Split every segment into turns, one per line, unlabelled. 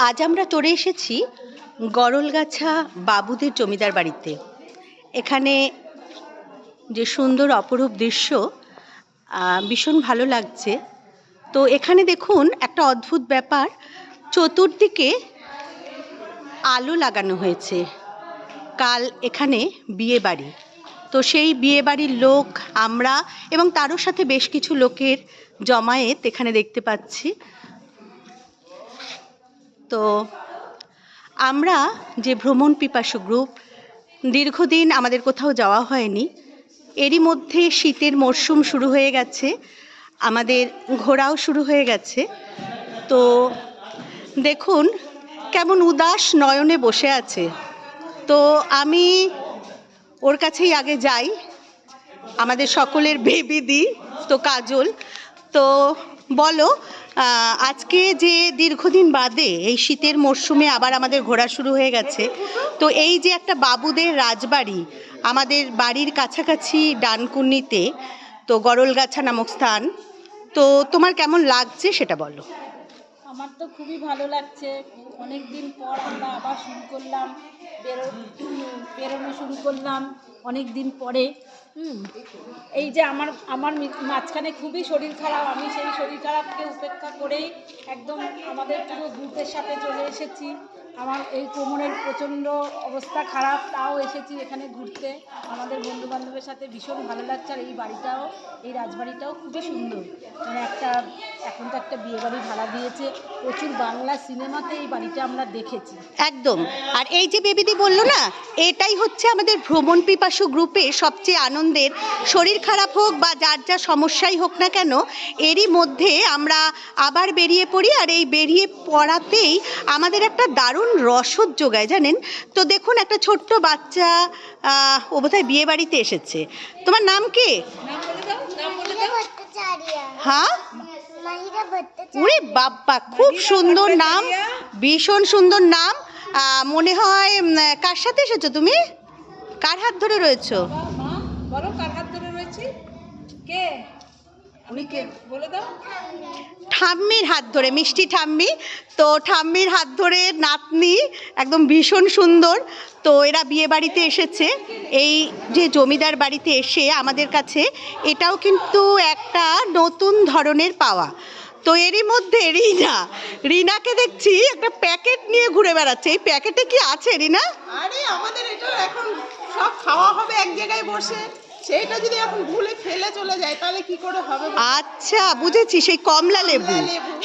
আজ আমরা চলে এসেছি গরলগাছা বাবুদের জমিদার বাড়িতে। এখানে যে সুন্দর অপরূপ দৃশ্য, ভীষণ ভালো লাগছে। তো এখানে দেখুন একটা অদ্ভুত ব্যাপার, চতুর্দিকে আলো লাগানো হয়েছে। কাল এখানে বিয়ে বাড়ি, তো সেই বিয়ে বাড়ির লোক আমরা এবং তারও সাথে বেশ কিছু লোকের জমায়েত এখানে দেখতে পাচ্ছি। তো আমরা যে ভ্রমণ পিপাসু গ্রুপ, দীর্ঘদিন আমাদের কোথাও যাওয়া হয়নি, এরই মধ্যে শীতের মরশুম শুরু হয়ে গেছে, আমাদের ঘোরাও শুরু হয়ে গেছে। তো দেখুন কেমন উদাস নয়নে বসে আছে। তো আমি ওর কাছেই আগে যাই, আমাদের সকলের বেবি দি তো কাজল। তো বলো, আজকে যে দীর্ঘদিন বাদে এই শীতের মরশুমে আবার আমাদের ঘোরা শুরু হয়ে গেছে, তো এই যে একটা বাবুদের রাজবাড়ি আমাদের বাড়ির কাছাকাছি ডানকুনিতে, তো গরলগাছা নামক স্থান, তো তোমার কেমন লাগছে সেটা বলো।
আমার তো খুবই ভালো লাগছে। অনেক দিন পর আমরা আবার শুরু করলাম, বেরোনো শুরু করলাম অনেক দিন পরে। এই যে আমার আমার মাঝখানে খুবই শরীর খারাপ, আমি সেই শরীর খারাপকে উপেক্ষা করেই একদম আমাদের পুরো গ্রুপের সাথে চলে এসেছি। আমার এই কোমরের প্রচণ্ড অবস্থা খারাপ, তাও এসেছি এখানে ঘুরতে। আমাদের বন্ধুবান্ধবের সাথে ভীষণ ভালো লাগছে। আর এই বাড়িটাও, এই রাজবাড়িটাও খুবই সুন্দর। মানে এখন তো একটা বিয়ে বাড়ি ভাড়া দিয়েছে, প্রচুর বাংলা সিনেমাতে এই বাড়িটা আমরা দেখেছি
একদম। আর এই যে বেবিদি বললো না, এটাই হচ্ছে আমাদের ভ্রমণ পিপাসু গ্রুপে সবচেয়ে আনন্দের। শরীর খারাপ হোক বা যার যা সমস্যাই হোক না কেন, এরই মধ্যে আমরা আবার বেরিয়ে পড়ি। আর এই বেরিয়ে পড়াতেই আমাদের একটা দারুণ রসদ যোগায়, জানেন তো। দেখুন একটা ছোট্ট বাচ্চা, ও বোধহয় বিয়ে বাড়িতে এসেছে। তোমার নাম কি? হ্যাঁ, ওরে বাবা, খুব সুন্দর নাম, ভীষণ সুন্দর নাম। মনে হয় কার সাথে এসেছো তুমি? কার হাত ধরে রয়েছো?
বলো কার হাত ধরে রয়েছি? কে উনি? কে বলে দাও।
ঠাম্মির হাত ধরে, মিষ্টি ঠাম্মি। তো ঠাম্মির হাত ধরে নাতনি, একদম ভীষণ সুন্দর। তো এরা বিয়ে বাড়িতে এসেছে, এই যে জমিদার বাড়িতে এসে আমাদের কাছে এটাও কিন্তু একটা নতুন ধরনের পাওয়া। তো এরই মধ্যে রিনাকে দেখছি একটা প্যাকেট নিয়ে ঘুরে বেড়াচ্ছে। এই প্যাকেটে কি আছে রিনা?
আরে আমাদের এটা এখন সব খাওয়া হবে এক জায়গায় বসে, সেইটা যদি এখন ভুলে ফেলে চলে যায় তাহলে কি করে হবে?
আচ্ছা, বুঝেছি, সেই কমলা লেবু,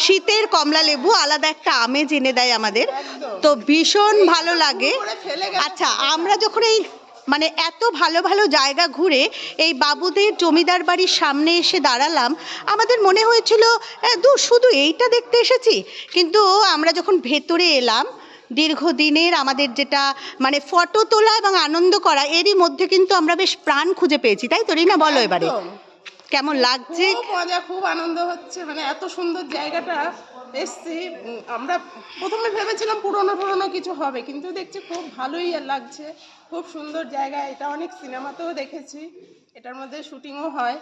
শীতের কমলা লেবু আলাদা একটা আমেজ এনে দেয় আমাদের, তো ভীষণ ভালো লাগে। আচ্ছা, আমরা যখন এই মানে এত ভালো ভালো জায়গা ঘুরে এই বাবুদের জমিদার বাড়ির সামনে এসে দাঁড়ালাম, আমাদের মনে হয়েছিল দূর শুধু এইটা দেখতে এসেছি। কিন্তু আমরা যখন ভেতরে এলাম, দীর্ঘদিনের আমাদের যেটা মানে ফটো তোলা এবং আনন্দ করা, এরই মধ্যে কিন্তু আমরা বেশ প্রাণ খুঁজে পেয়েছি, তাই তো রিনা? বলো এবারে কেমন লাগছে?
খুব মজা, খুব আনন্দ হচ্ছে। মানে এত সুন্দর জায়গাটা এসছি, আমরা প্রথমে ভেবেছিলাম পুরনো কিছু হবে, কিন্তু দেখছি খুব ভালোই লাগছে। খুব সুন্দর জায়গা, এটা অনেক সিনেমাতেও দেখেছি, এটার মধ্যে শুটিংও হয়।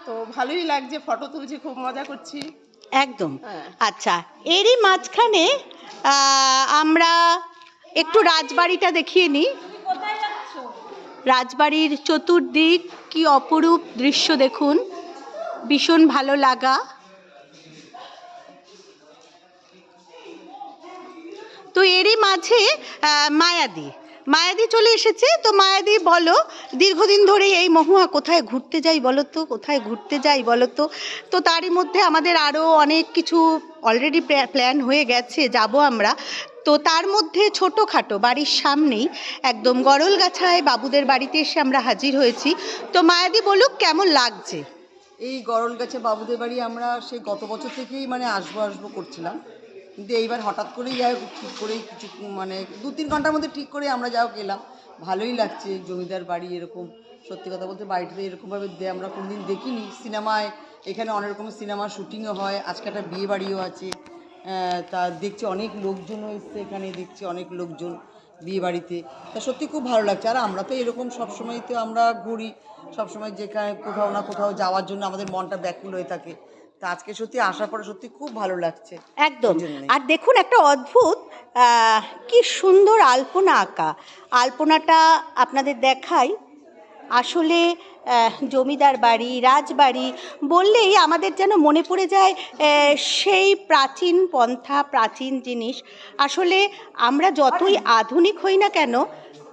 তো ভালোই লাগছে, ফটো তুলছি, খুব মজা করছি
একদম। আচ্ছা, এরই মাঝখানে আমরা একটু রাজবাড়িটা দেখিয়ে নিই। রাজবাড়ির চতুর্দিক কি অপরূপ দৃশ্য দেখুন, ভীষণ ভালো লাগা। তো এরই মাঝে মায়াদি চলে এসেছে। তো মায়াদি বলো, দীর্ঘদিন ধরে এই মহুয়া কোথায় ঘুরতে যাই বলো তো, কোথায় ঘুরতে যাই বলো তো? তো তারই মধ্যে আমাদের আরও অনেক কিছু অলরেডি প্ল্যান হয়ে গেছে, যাব আমরা। তো তার মধ্যে ছোটোখাটো বাড়ির সামনেই একদম গরলগাছায় বাবুদের বাড়িতে এসে আমরা হাজির হয়েছি। তো মায়াদি বলুক কেমন লাগছে।
এই গরলগাছা বাবুদের বাড়ি আমরা সেই গত বছর থেকেই মানে আসবো করছিলাম, কিন্তু এইবার হঠাৎ করেই যাই ঠিক করেই কিছু মানে 2-3 ঘন্টার মধ্যে ঠিক করে আমরা যাও গেলাম। ভালোই লাগছে জমিদার বাড়ি এরকম। সত্যি কথা বলতে বাড়িটাতে এরকমভাবে আমরা কোনোদিন দেখিনি। সিনেমায় এখানে অনেক রকমের সিনেমার শুটিংও হয়, আজকে একটা বিয়ে বাড়িও আছে। তা দেখছি অনেক লোকজনও এসছে এখানে, দেখছি অনেক লোকজন বিয়ে বাড়িতে। তা সত্যি খুব ভালো লাগছে। আর আমরা তো এরকম সবসময় তো আমরা ঘুরি, সবসময় যেখানে কোথাও না কোথাও যাওয়ার জন্য আমাদের মনটা ব্যাকুল হয়ে থাকে। তা আজকে সত্যি আসার পরে সত্যি খুব ভালো লাগছে।
একদম।
এই জন্যই।
আর দেখুন একটা অদ্ভুত কি সুন্দর আলপনা আঁকা। আলপনাটা আপনাদের দেখাই। আসলে জমিদার বাড়ি, রাজবাড়ি বললেই আমাদের যেন মনে পড়ে যায় সেই প্রাচীন পন্থা, প্রাচীন জিনিস। আসলে আমরা যতই আধুনিক হই না কেন,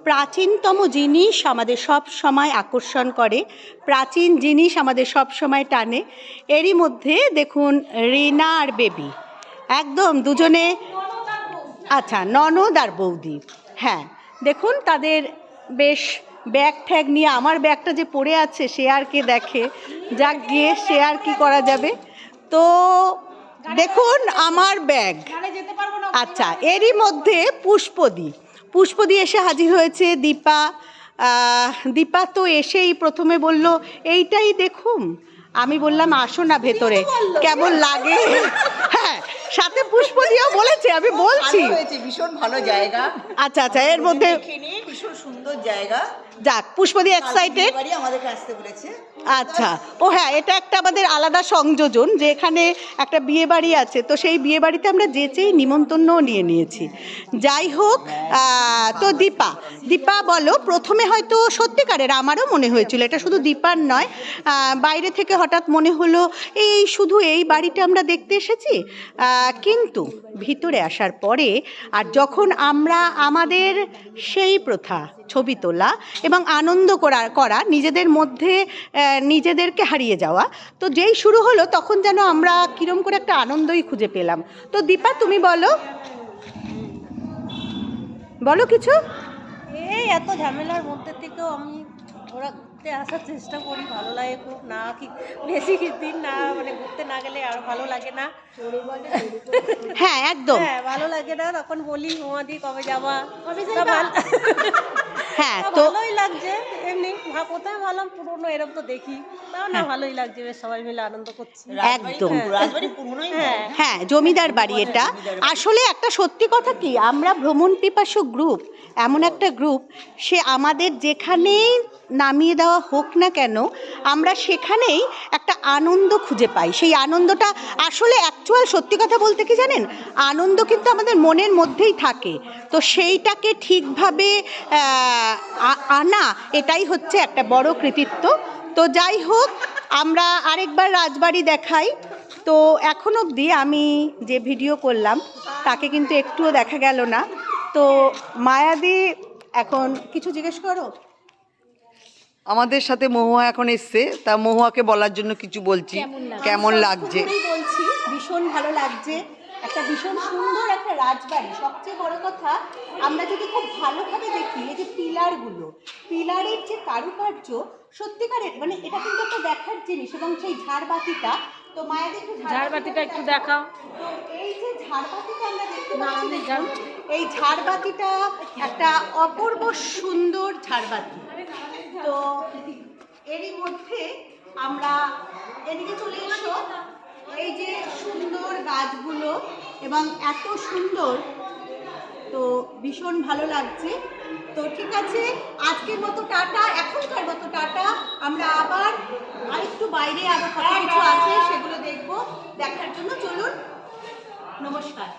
প্রাচীনতম জিনিস আমাদের সব সময় আকর্ষণ করে, প্রাচীন জিনিস আমাদের সব সময় টানে। এরই মধ্যে দেখুন রিনা আর বেবি একদম দুজনে, আচ্ছা ননদ আর বৌদি, হ্যাঁ দেখুন তাদের বেশ ব্যাগ ঠ্যাগ নিয়ে। আমার ব্যাগটা যে পড়ে আছে সে আর কে দেখে, যাক গিয়ে সে আর কি করা যাবে। তো দেখুন আমার ব্যাগ। আচ্ছা এরই মধ্যে পুষ্পদি এসে হাজির হয়েছে। দীপা তো এসেই প্রথমে বলল এইটাই দেখুন। আমি বললাম আসো না ভেতরে, কেমন লাগে। হ্যাঁ সাথে পুষ্পদিও বলেছে, আমি বলছি
ভালো হয়েছে, ভীষণ ভালো জায়গা।
আচ্ছা আচ্ছা এর মধ্যে
ভীষণ সুন্দর জায়গা।
যাক পুষ্পদি এক্সাইটেড।
বাড়ি আমাদেরকে আসতে বলেছে।
আচ্ছা ও হ্যাঁ, এটা একটা আমাদের আলাদা সংযোজন যে এখানে একটা বিয়ে বাড়ি আছে, তো সেই বিয়ে বাড়িতে আমরা যেচেই নিমন্ত্রণও নিয়ে নিয়েছি। যাই হোক, তো দীপা বলো, প্রথমে হয়তো সত্যিকারের আমারও মনে হয়েছিল, এটা শুধু দীপার নয়, বাইরে থেকে হঠাৎ মনে হলো এই শুধু এই বাড়িটা আমরা দেখতে এসেছি। কিন্তু ভিতরে আসার পরে আর যখন আমরা আমাদের সেই প্রথা ছবি তোলা এবং আনন্দ করা নিজেদের মধ্যে নিজেদেরকে হারিয়ে যাওয়া, তো যেই শুরু হলো তখন যেন আমরা কিরম করে একটা আনন্দই খুঁজে পেলাম। তো দীপা তুমি বলো কিছু।
এই এত ঝামেলার মধ্যে থেকেও আমি ঘোরাতে আসার চেষ্টা করি, ভালো লাগে খুব। না কি বেশি দিন না মানে ঘুরতে না গেলে আর ভালো লাগে না।
হ্যাঁ একদম,
হ্যাঁ ভালো লাগে না, তখন বলি মোমাদি কবে যাবা।
হ্যাঁ তো
ভালোই লাগছে এমনি, কোথায় ভালো পুরোনো এরকম তো দেখি, তাও না ভালোই লাগছে, বেশ সবাই মিলে আনন্দ করছি।
একদম
রাজবাড়ি পুরনোই।
হ্যাঁ জমিদার বাড়ি এটা। আসলে একটা সত্যি কথা কি, আমরা ভ্রমণ পিপাসু গ্রুপ, এমন একটা গ্রুপ, সে আমাদের যেখানেই নামিয়ে দেওয়া হোক না কেন আমরা সেখানেই একটা আনন্দ খুঁজে পাই। সেই আনন্দটা আসলে অ্যাকচুয়াল সত্যি কথা বলতে কি জানেন, আনন্দ কিন্তু আমাদের মনের মধ্যেই থাকে। তো সেইটাকে ঠিকভাবে আনা, এটাই হচ্ছে একটা বড় কৃতিত্ব। তো যাই হোক, আমরা আরেকবার রাজবাড়ি দেখাই। তো এখন অবধি আমি যে ভিডিও করলাম তাকে কিন্তু একটুও দেখা গেল না। তো মায়াদি এখন কিছু জিজ্ঞেস করো।
আমাদের সাথে মহুয়া এখন এসছে, তা মহুয়াকে বলার জন্য কিছু বলছি। কেমন লাগছে
বলছি, ভীষণ ভালো লাগছে। একটা ভীষণ সুন্দর একটা রাজবাড়ি। সবচেয়ে বড় কথা, আমরা যদি খুব ভালোভাবে দেখি এই যে পিলারের যে কারুকার্য, সত্যিকারের মানে এটা কিন্তু একটা দেখার জিনিস। এবং সেই ঝাড়বাতিটা, তো মায়াদের
ঝাড়বাতিটা একটু দেখাও।
তো এই যে ঝাড়বাতিটা আমরা দেখতে পাচ্ছি, দেখুন এই ঝাড়বাতিটা একটা অপূর্ব সুন্দর ঝাড়বাতি। তো এরই মধ্যে আমরা এদিকে চলে এসো। এই যে সুন্দর গাছগুলো এবং এত সুন্দর, তো ভীষণ ভালো লাগছে। তো ঠিক আছে, আজকের মতো টাটা, এখনকার মতো টাটা। আমরা আবার আরেকটু বাইরে আরো কত কিছু আছে সেগুলো দেখবো, দেখার জন্য চলুন, নমস্কার।